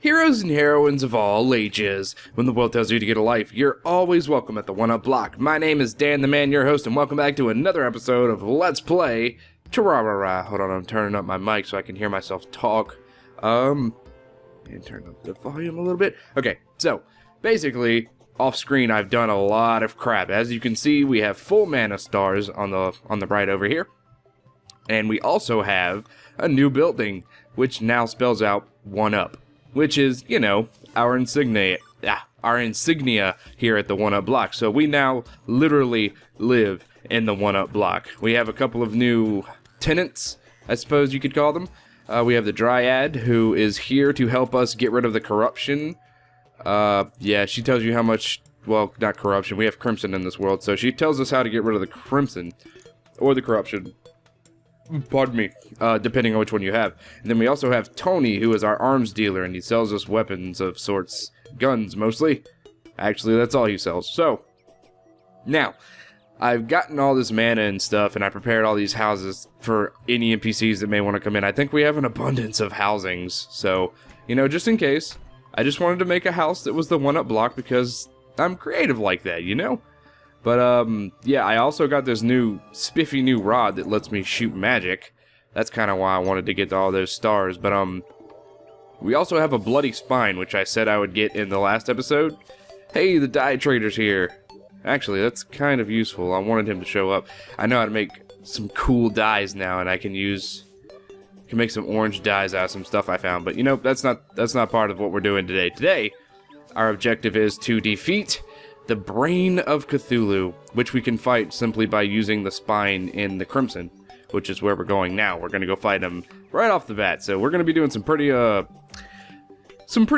Heroes and heroines of all ages. When the world tells you to get a life, you're always welcome at the One Up Block. My name is Dan the Man, your host, and welcome back to another episode of Let's Play Terraria. Hold on, I'm turning up my mic so I can hear myself talk. And turn up the volume a little bit. Okay, so, basically, off screen I've done a lot of crap. As you can see, we have full mana stars on the right over here. And we also have a new building, which now spells out One Up. Which is, you know, our insignia here at the One Up Block. So we now literally live in the One Up Block. We have a couple of new tenants, I suppose you could call them. We have the Dryad, who is here to help us get rid of the corruption. Yeah, she tells you how much, well, not corruption, we have crimson in this world, so she tells us how to get rid of the crimson, or the corruption. Pardon me, depending on which one you have. And then we also have Tony, who is our arms dealer, and he sells us weapons of sorts. Guns, mostly. Actually, that's all he sells. So, now, I've gotten all this mana and stuff, and I prepared all these houses for any NPCs that may want to come in. I think we have an abundance of housings, so, you know, just in case, I just wanted to make a house that was the One Up Block because I'm creative like that, you know? But, yeah, I also got this new, spiffy new rod that lets me shoot magic. That's kind of why I wanted to get all those stars. But, we also have a bloody spine, which I said I would get in the last episode. Hey, the dye trader's here. Actually, that's kind of useful. I wanted him to show up. I know how to make some cool dyes now, and I can make some orange dyes out of some stuff I found. But, you know, that's not part of what we're doing today. Today, our objective is to defeat the Brain of Cathulu, which we can fight simply by using the spine in the Crimson, which is where we're going now. We're going to go fight him right off the bat, so we're going to be doing some pretty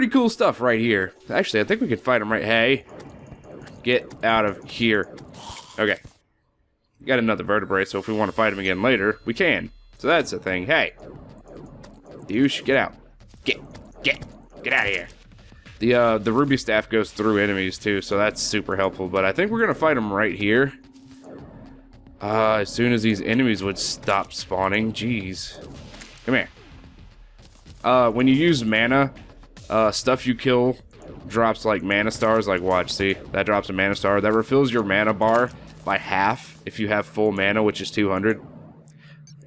cool stuff right here. Actually, I think we could fight him right... Hey, get out of here. Okay. Got another vertebrae, so if we want to fight him again later, we can. So that's the thing. Hey. Douche, get out. Get out of here. The ruby staff goes through enemies too, so that's super helpful. But I think we're gonna fight them right here. As soon as these enemies would stop spawning. Jeez. Come here. When you use mana, stuff you kill drops like mana stars. Like, watch, see? That drops a mana star. That refills your mana bar by half if you have full mana, which is 200.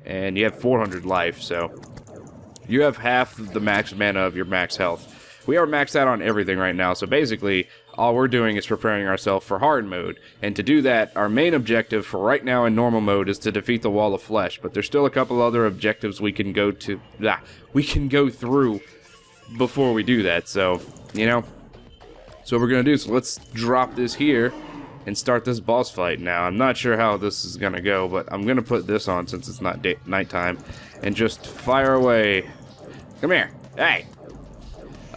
And you have 400 life, so you have half the max mana of your max health. We are maxed out on everything right now, so basically, all we're doing is preparing ourselves for hard mode. And to do that, our main objective for right now in normal mode is to defeat the Wall of Flesh. But there's still a couple other objectives we can go through before we do that, so, you know. So what we're gonna do, so let's drop this here and start this boss fight now. I'm not sure how this is gonna go, but I'm gonna put this on since it's not nighttime, and just fire away. Come here. Hey!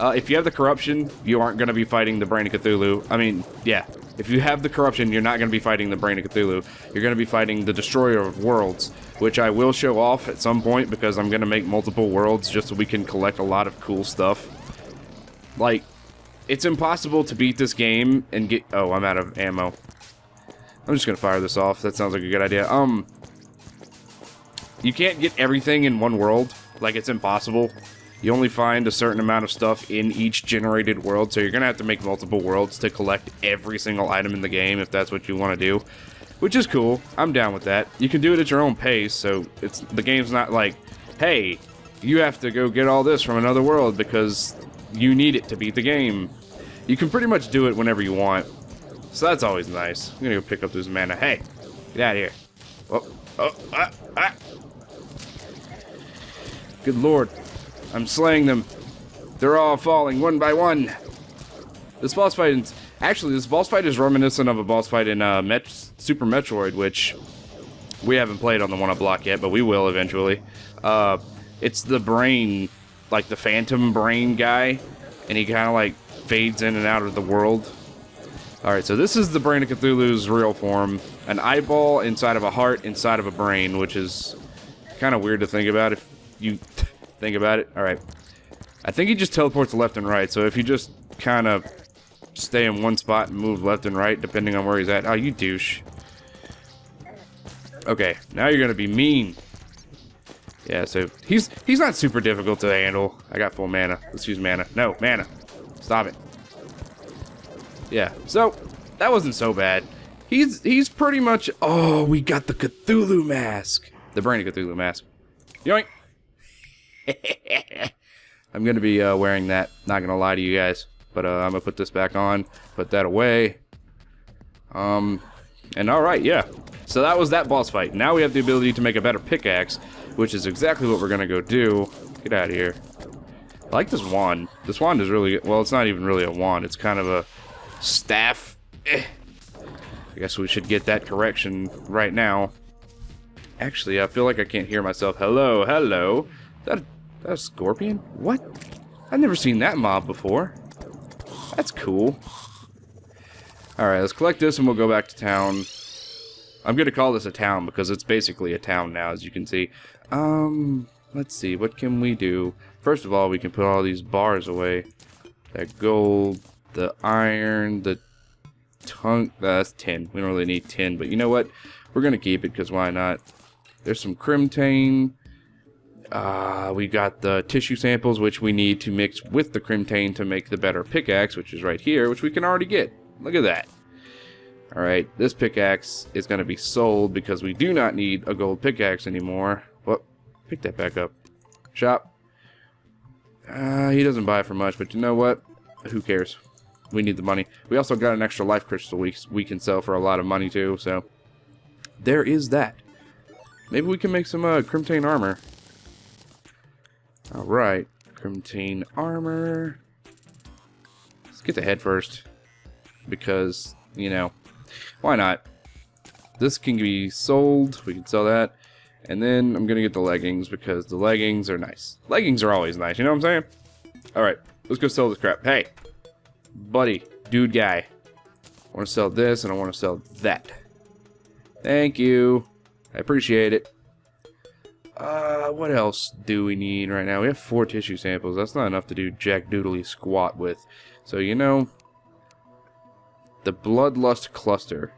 If you have the corruption, you aren't going to be fighting the Brain of Cathulu. I mean, yeah. If you have the corruption, you're not going to be fighting the Brain of Cthulhu. You're going to be fighting the Destroyer of Worlds, which I will show off at some point because I'm going to make multiple worlds just so we can collect a lot of cool stuff. Like, it's impossible to beat this game and get... Oh, I'm out of ammo. I'm just going to fire this off. That sounds like a good idea. You can't get everything in one world. Like, it's impossible. You only find a certain amount of stuff in each generated world, so you're going to have to make multiple worlds to collect every single item in the game if that's what you want to do. Which is cool. I'm down with that. You can do it at your own pace, so the game's not like, hey, you have to go get all this from another world because you need it to beat the game. You can pretty much do it whenever you want. So that's always nice. I'm going to go pick up this mana. Hey, get out of here. Good lord. I'm slaying them. They're all falling one by one. This boss fight is reminiscent of a boss fight in Super Metroid, which we haven't played on the One Up Block yet, but we will eventually. It's the brain, like the phantom brain guy, and he kind of like fades in and out of the world. Alright, so this is the Brain of Cthulhu's real form. An eyeball inside of a heart inside of a brain, which is kind of weird to think about if you... think about it. Alright. I think he just teleports left and right, so if you just kind of stay in one spot and move left and right, depending on where he's at. Oh, you douche. Okay, now you're gonna be mean. Yeah, so he's not super difficult to handle. I got full mana. Let's use mana. No, mana. Stop it. Yeah, so that wasn't so bad. He's pretty much... Oh, we got the Cthulhu mask. The Brain of Cathulu mask. Yoink! I'm going to be wearing that. Not going to lie to you guys. But I'm going to put this back on. Put that away. And alright, yeah. So that was that boss fight. Now we have the ability to make a better pickaxe, which is exactly what we're going to go do. Get out of here. I like this wand. This wand is really... Well, it's not even really a wand. It's kind of a staff. I guess we should get that correction right now. Actually, I feel like I can't hear myself. Hello, hello. That a scorpion? What? I've never seen that mob before. That's cool. Alright, let's collect this and we'll go back to town. I'm gonna call this a town because it's basically a town now, as you can see. Let's see, what can we do? First of all, we can put all these bars away. That gold, the iron, the that's tin. We don't really need tin, but you know what? We're gonna keep it because why not? There's some crimtane. We got the tissue samples, which we need to mix with the crimtane to make the better pickaxe, which is right here, which we can already get. Look at that. Alright, this pickaxe is gonna be sold because we do not need a gold pickaxe anymore. Well, pick that back up. Shop. He doesn't buy for much, but you know what? Who cares? We need the money. We also got an extra life crystal we can sell for a lot of money too, so there is that. Maybe we can make some crimtane armor. Alright, crimtane armor. Let's get the head first. Because, you know, why not? This can be sold. We can sell that. And then I'm going to get the leggings because the leggings are nice. Leggings are always nice, you know what I'm saying? Alright, let's go sell this crap. Hey, buddy, dude guy. I want to sell this and I want to sell that. Thank you. I appreciate it. What else do we need right now? We have 4 tissue samples. That's not enough to do jack doodly squat with. So, you know, the Bloodlust Cluster.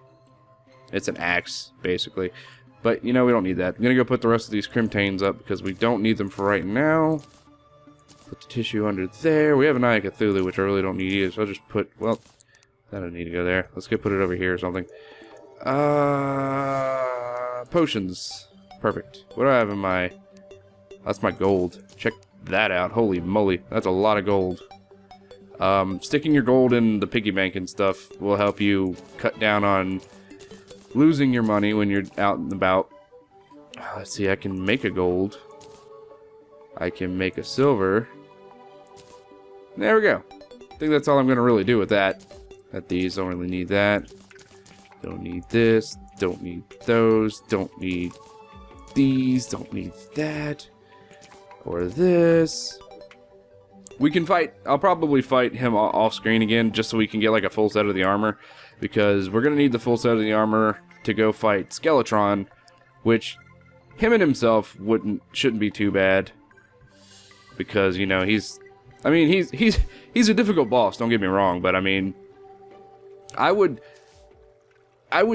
It's an axe, basically. But, you know, we don't need that. I'm going to go put the rest of these crimtanes up because we don't need them for right now. Put the tissue under there. We have an Eye of Cthulhu, which I really don't need either. So I'll just put, well, that doesn't need to go there. Let's go put it over here or something. Potions. Perfect. What do I have in my... That's my gold. Check that out. Holy moly. That's a lot of gold. Sticking your gold in the piggy bank and stuff will help you cut down on losing your money when you're out and about. Let's see, I can make a gold. I can make a silver. There we go. I think that's all I'm going to really do with that. These don't really need that. Don't need this. Don't need those. Don't need these. Don't need that. Or this. We can fight. I'll probably fight him off screen again just so we can get like a full set of the armor. Because we're going to need the full set of the armor to go fight Skeletron. Which, him and himself shouldn't be too bad. Because, you know, he's a difficult boss, don't get me wrong. But, I mean, I would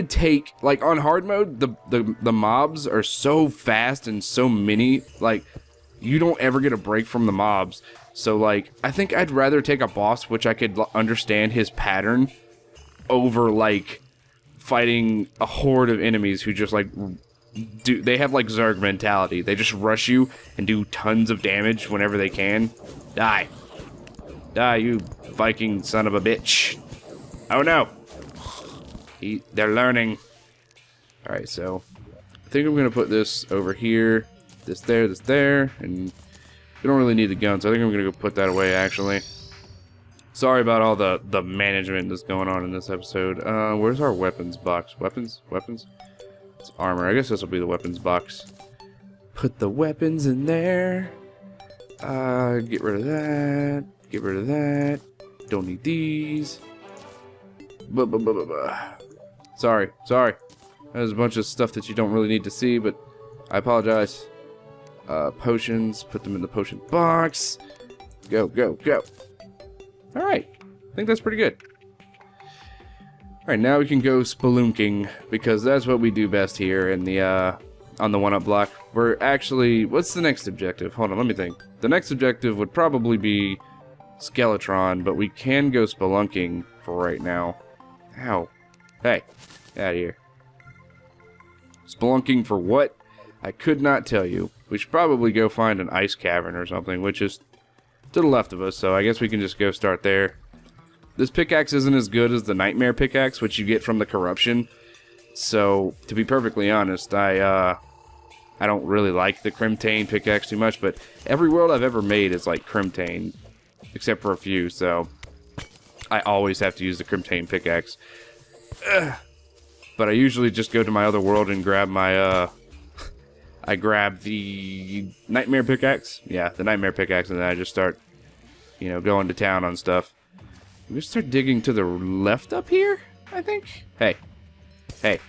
take, like, on hard mode, the mobs are so fast and so many, like, you don't ever get a break from the mobs. So, like, I think I'd rather take a boss which I could understand his pattern over, like, fighting a horde of enemies who just, like, they have, like, Zerg mentality. They just rush you and do tons of damage whenever they can. Die. Die, you Viking son of a bitch. Oh, no. They're learning. Alright, so I think I'm going to put this over here. This there. And we don't really need the gun, so I think I'm going to go put that away, actually. Sorry about all the management that's going on in this episode. Where's our weapons box? Weapons? It's armor. I guess this will be the weapons box. Put the weapons in there. Get rid of that. Get rid of that. Don't need these. Sorry. There's a bunch of stuff that you don't really need to see, but I apologize. Potions. Put them in the potion box. Go. Alright. I think that's pretty good. Alright, now we can go spelunking, because that's what we do best here in the on the one-up block. We're actually... What's the next objective? Hold on, let me think. The next objective would probably be Skeletron, but we can go spelunking for right now. Ow. Hey, get out of here. Spelunking for what? I could not tell you. We should probably go find an ice cavern or something, which is to the left of us, so I guess we can just go start there. This pickaxe isn't as good as the Nightmare pickaxe, which you get from the corruption. So, to be perfectly honest, I don't really like the Crimtane pickaxe too much, but every world I've ever made is like Crimtane, except for a few, so I always have to use the Crimtane pickaxe. But I usually just go to my other world and grab my, I grab the Nightmare pickaxe. Yeah, the Nightmare pickaxe, and then I just start, you know, going to town on stuff. We start digging to the left up here, I think? Hey. Hey.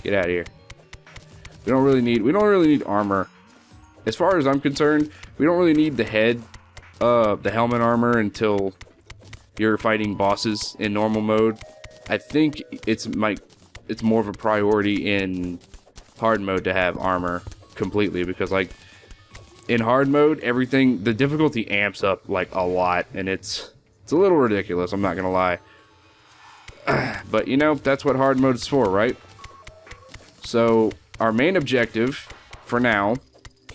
Get out of here. We don't really need armor. As far as I'm concerned, we don't really need the helmet armor until you're fighting bosses in normal mode. I think it's more of a priority in hard mode to have armor completely, because like in hard mode, the difficulty amps up like a lot, and it's a little ridiculous, I'm not gonna lie. But you know, that's what hard mode is for, right? So our main objective for now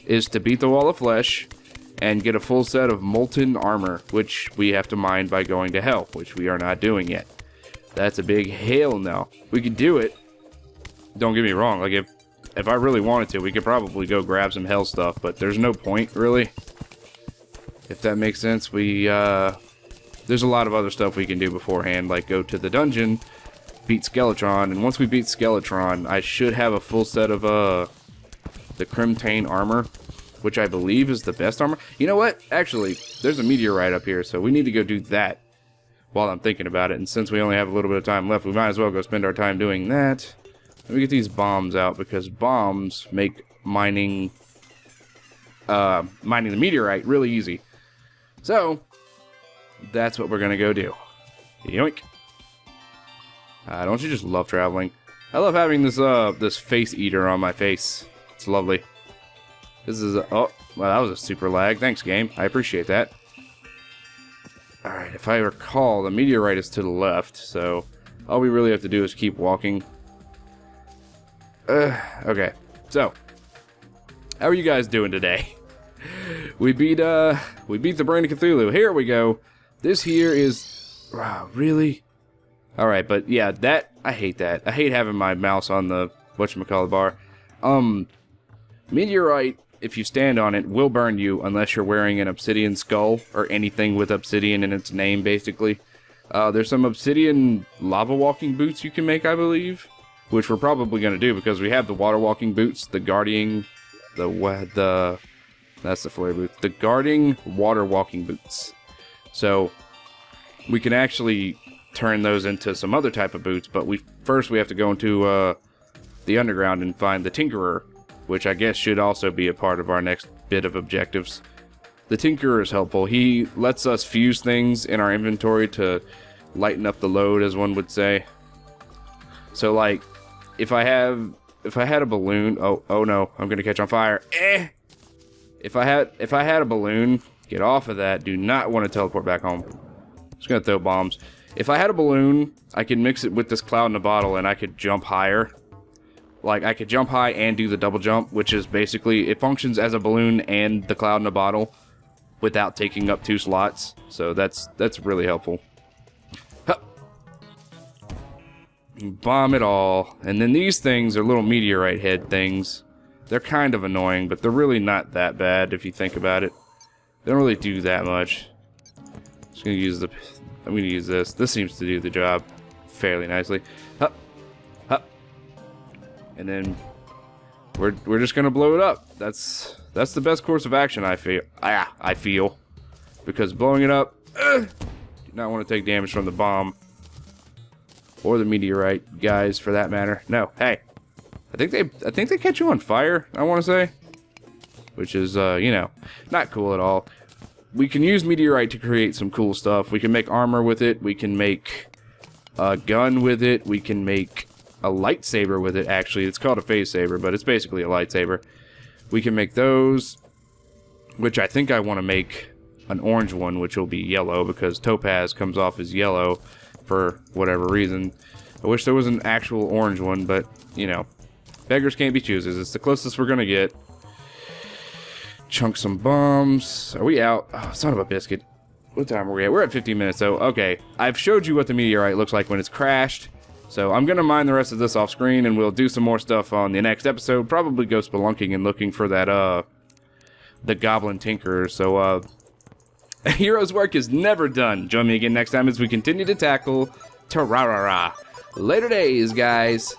is to beat the wall of flesh and get a full set of molten armor, which we have to mine by going to hell, which we are not doing yet. That's a big hell no. We could do it. Don't get me wrong, like if I really wanted to, we could probably go grab some hell stuff, but there's no point, really. If that makes sense, there's a lot of other stuff we can do beforehand, like go to the dungeon, beat Skeletron, and once we beat Skeletron, I should have a full set of, the Crimtane armor, which I believe is the best armor. You know what? Actually, there's a meteorite up here, so we need to go do that while I'm thinking about it, and since we only have a little bit of time left, we might as well go spend our time doing that. Let me get these bombs out, because bombs make mining the meteorite really easy. So that's what we're gonna go do. Yoink. Don't you just love traveling? I love having this face eater on my face. It's lovely. This is oh, well, that was a super lag. Thanks, game. I appreciate that. Alright, if I recall, the meteorite is to the left, so all we really have to do is keep walking. Okay, so how are you guys doing today? We beat the Brain of Cathulu. Here we go. This here is... Wow, really? Alright, but yeah, I hate that. I hate having my mouse on the whatchamacallit bar. Meteorite, if you stand on it, will burn you unless you're wearing an obsidian skull, or anything with obsidian in its name, basically. There's some obsidian lava walking boots you can make, I believe, which we're probably going to do, because we have the water walking boots, the guarding... That's the flare boots. The guarding water walking boots. So we can actually turn those into some other type of boots, but first we have to go into the underground and find the Tinkerer, which I guess should also be a part of our next bit of objectives. The Tinkerer is helpful. He lets us fuse things in our inventory to lighten up the load, as one would say. So like, if I had a balloon, oh no, I'm gonna catch on fire. If I had a balloon, get off of that. Do not want to teleport back home. Just gonna throw bombs. If I had a balloon, I could mix it with this cloud in a bottle, and I could jump higher. Like, I could jump high and do the double jump, which is basically, it functions as a balloon and the cloud in a bottle without taking up 2 slots. So that's really helpful. Hup. Bomb it all. And then these things are little meteorite head things. They're kind of annoying, but they're really not that bad if you think about it. They don't really do that much. I'm gonna use this. This seems to do the job fairly nicely. Hup. Hup. And then we're just gonna blow it up. That's the best course of action, I feel. Because blowing it up, do not want to take damage from the bomb. Or the meteorite guys, for that matter. No, hey. I think they catch you on fire, I want to say. Which is, you know, not cool at all. We can use meteorite to create some cool stuff. We can make armor with it. We can make a gun with it. We can make a lightsaber with it, actually. It's called a phase saber, but it's basically a lightsaber. We can make those, which I think I want to make an orange one, which will be yellow, because topaz comes off as yellow for whatever reason. I wish there was an actual orange one, but, you know, beggars can't be choosers. It's the closest we're going to get. Chunk some bombs. Are we out? Oh, son of a biscuit. What time are we at? We're at 15 minutes, so okay. I've showed you what the meteorite looks like when it's crashed, so I'm going to mine the rest of this off screen, and we'll do some more stuff on the next episode. Probably go spelunking and looking for that, the Goblin Tinkerer. So, a hero's work is never done. Join me again next time as we continue to tackle Terraria. Later days, guys.